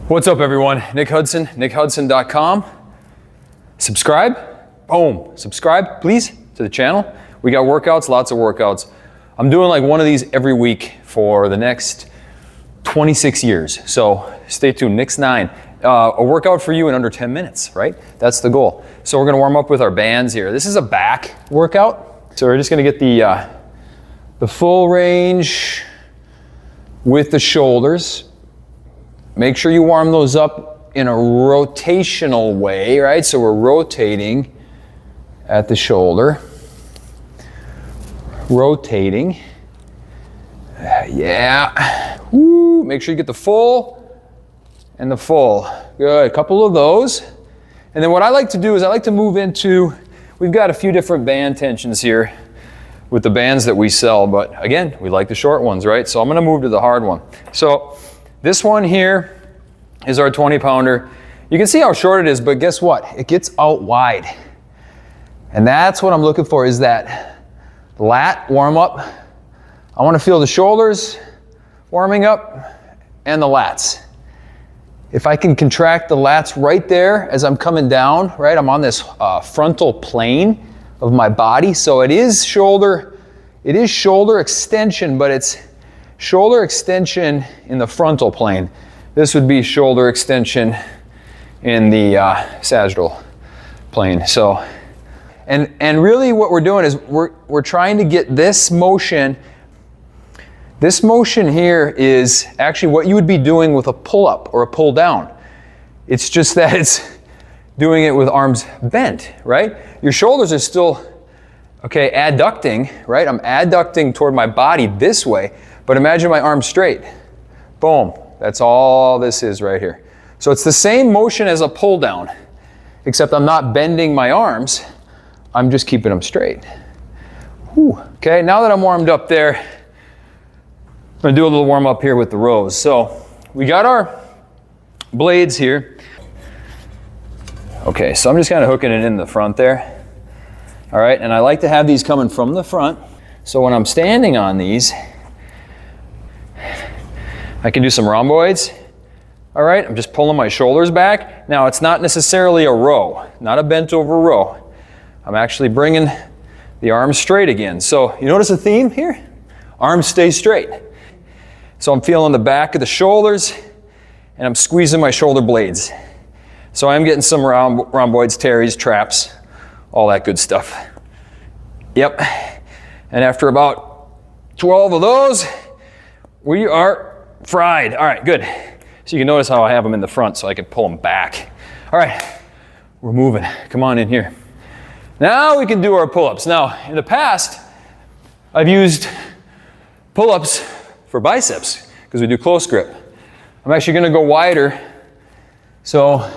What's up everyone? Nick Hudson, nickhudson.com. Subscribe, boom, subscribe please to the channel. We got workouts, lots of workouts. I'm doing like one of these every week for the next 26 years. So stay tuned, Nick's 9. A workout for you in under 10 minutes, right? That's the goal. So we're gonna warm up with our bands here. This is a back workout. So we're just gonna get the full range with the shoulders. Make sure you warm those up in a rotational way, right? So we're rotating at the shoulder. Rotating. Yeah. Woo. Make sure you get the full and the full. Good. A couple of those. And then what I like to do is I like to move into, we've got a few different band tensions here with the bands that we sell, but again, we like the short ones, right? So I'm gonna move to the hard one. So this one here is our 20-pounder. You can see how short it is, but guess what? It gets out wide. And that's what I'm looking for, is that lat warm up. I wanna feel the shoulders warming up and the lats. If I can contract the lats right there as I'm coming down, right? I'm on this frontal plane of my body. So it is shoulder extension, but it's shoulder extension in the frontal plane. This would be shoulder extension in the sagittal plane. So, and really what we're doing is we're trying to get this motion. This motion here is actually what you would be doing with a pull-up or a pull-down. It's just that it's doing it with arms bent, right? Your shoulders are still, okay, adducting, right? I'm adducting toward my body this way, but imagine my arms straight. Boom, that's all this is right here. So it's the same motion as a pull down, except I'm not bending my arms, I'm just keeping them straight. Whew. Okay, now that I'm warmed up there, I'm gonna do a little warm up here with the rows. So we got our blades here. Okay, so I'm just kind of hooking it in the front there. All right, and I like to have these coming from the front. So when I'm standing on these, I can do some rhomboids. All right, I'm just pulling my shoulders back. Now it's not necessarily a row, not a bent over row. I'm actually bringing the arms straight again. So you notice a theme here? Arms stay straight. So I'm feeling the back of the shoulders and I'm squeezing my shoulder blades. So I'm getting some rhomboids, teres, traps, all that good stuff. Yep. And after about 12 of those, we are fried. All right, good. So you can notice how I have them in the front so I can pull them back. All right, we're moving. Come on in here. Now we can do our pull-ups. Now, in the past, I've used pull-ups for biceps because we do close grip. I'm actually gonna go wider. So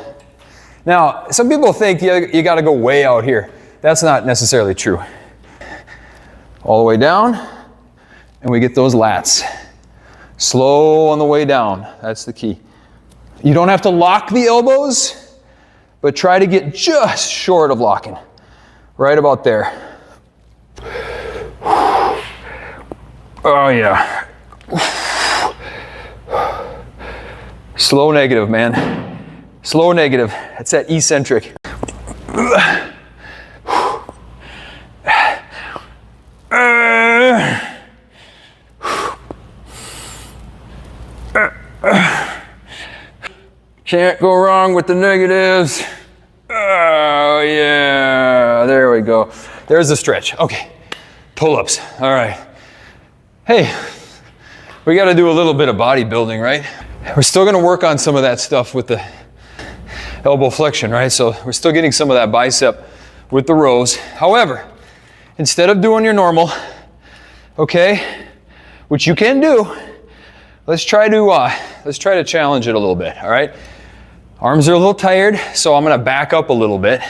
now, some people think you gotta go way out here. That's not necessarily true. All the way down, and we get those lats. Slow on the way down, that's the key. You don't have to lock the elbows, but try to get just short of locking. Right about there. Oh yeah. Slow negative, man. Slow negative, that's that eccentric. Can't go wrong with the negatives. Oh yeah, there we go. There's the stretch. Okay, pull-ups, all right. Hey, we gotta do a little bit of bodybuilding, right? We're still gonna work on some of that stuff with the elbow flexion, right? So we're still getting some of that bicep with the rows. However, instead of doing your normal, okay, which you can do, let's try to challenge it a little bit, all right? Arms are a little tired, so I'm gonna back up a little bit,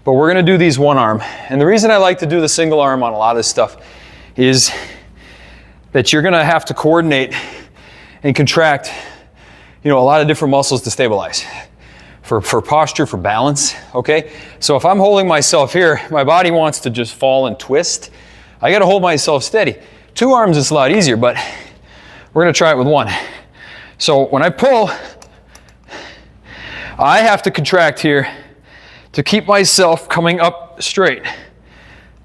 but we're gonna do these one arm. And the reason I like to do the single arm on a lot of this stuff is that you're gonna have to coordinate and contract, a lot of different muscles to stabilize. For posture, for balance, okay? So if I'm holding myself here, my body wants to just fall and twist. I gotta hold myself steady. Two arms is a lot easier, but we're gonna try it with one. So when I pull, I have to contract here to keep myself coming up straight.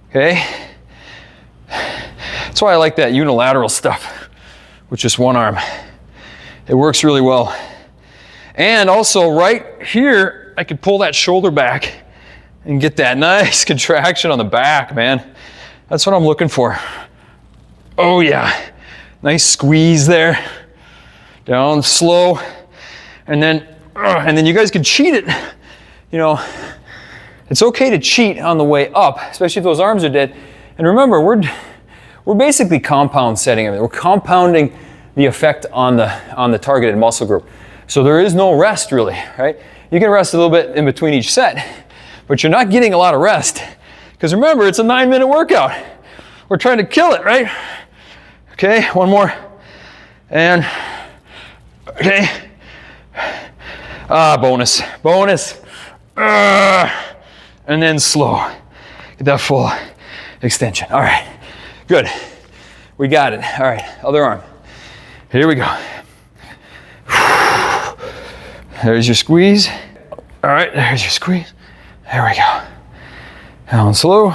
Okay? That's why I like that unilateral stuff with just one arm. It works really well. And also right here, I could pull that shoulder back and get that nice contraction on the back, man. That's what I'm looking for. Oh yeah, nice squeeze there. Down slow. And then you guys can cheat it. You know, it's okay to cheat on the way up, especially if those arms are dead. And remember, we're basically compound setting it. We're compounding the effect on the targeted muscle group. So there is no rest really, right? You can rest a little bit in between each set, but you're not getting a lot of rest. Because remember, it's a 9-minute workout. We're trying to kill it, right? Okay, one more. And, okay. Bonus. And then slow. Get that full extension. All right, good. We got it. All right, other arm. Here we go. There's your squeeze. All right, there's your squeeze. There we go. Down slow.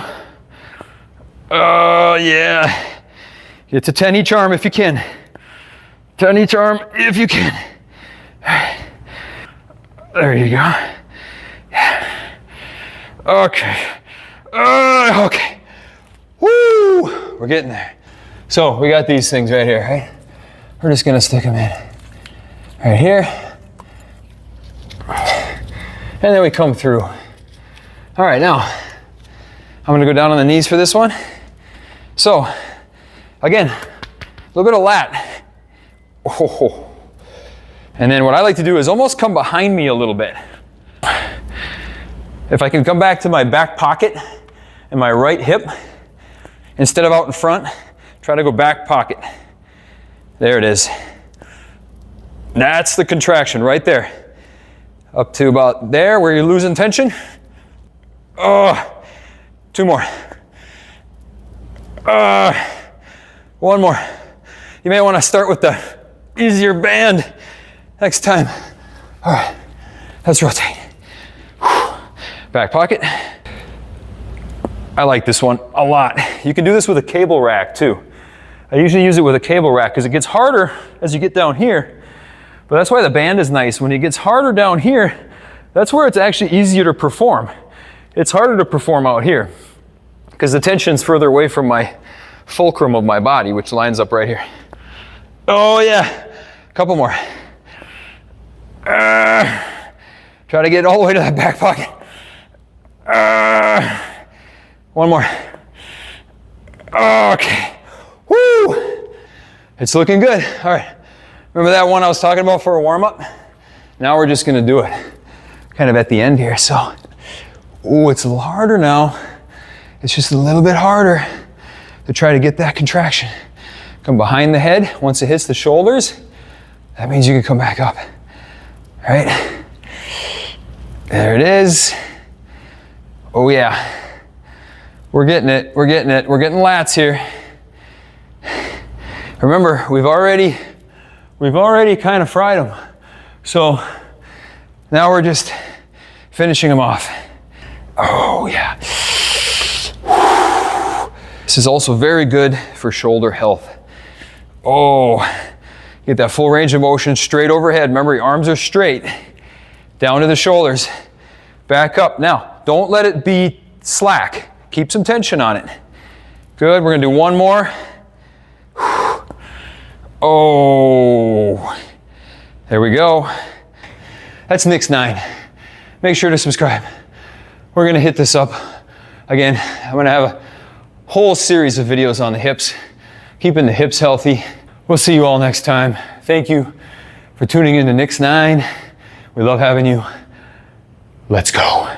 Oh, yeah. Get to 10 each arm if you can. 10 each arm if you can. All right. There you go. Okay. Okay. Woo! We're getting there. So we got these things right here, right? We're just gonna stick them in. Right here. And then we come through. All right, now, I'm gonna go down on the knees for this one. So, again, a little bit of lat. Oh. And then what I like to do is almost come behind me a little bit. If I can come back to my back pocket and my right hip, instead of out in front, try to go back pocket. There it is. That's the contraction right there. Up to about there where you're losing tension. Oh, 2 more. One more. You may want to start with the easier band next time. All right, let's rotate. Back pocket. I like this one a lot. You can do this with a cable rack too. I usually use it with a cable rack because it gets harder as you get down here. But that's why the band is nice. When it gets harder down here, that's where it's actually easier to perform. It's harder to perform out here because the tension's further away from my fulcrum of my body, which lines up right here. Oh yeah, a couple more. Try to get all the way to that back pocket. One more. Okay. Woo! It's looking good. All right. Remember that one I was talking about for a warm-up? Now we're just gonna do it kind of at the end here. So, ooh, it's a little harder now. It's just a little bit harder to try to get that contraction. Come behind the head. Once it hits the shoulders, that means you can come back up. All right. There it is. Oh yeah. We're getting it. We're getting it. We're getting lats here. Remember, we've already kind of fried them. So now we're just finishing them off. Oh yeah. This is also very good for shoulder health. Oh, get that full range of motion straight overhead. Remember, your arms are straight, down to the shoulders, back up. Now, don't let it be slack. Keep some tension on it. Good, we're gonna do one more. Oh, there we go. That's Nick's 9. Make sure to subscribe. We're gonna hit this up again. I'm gonna have a whole series of videos on the hips, keeping the hips healthy. We'll see you all next time. Thank you for tuning in to Nick's 9. We love having you. Let's go.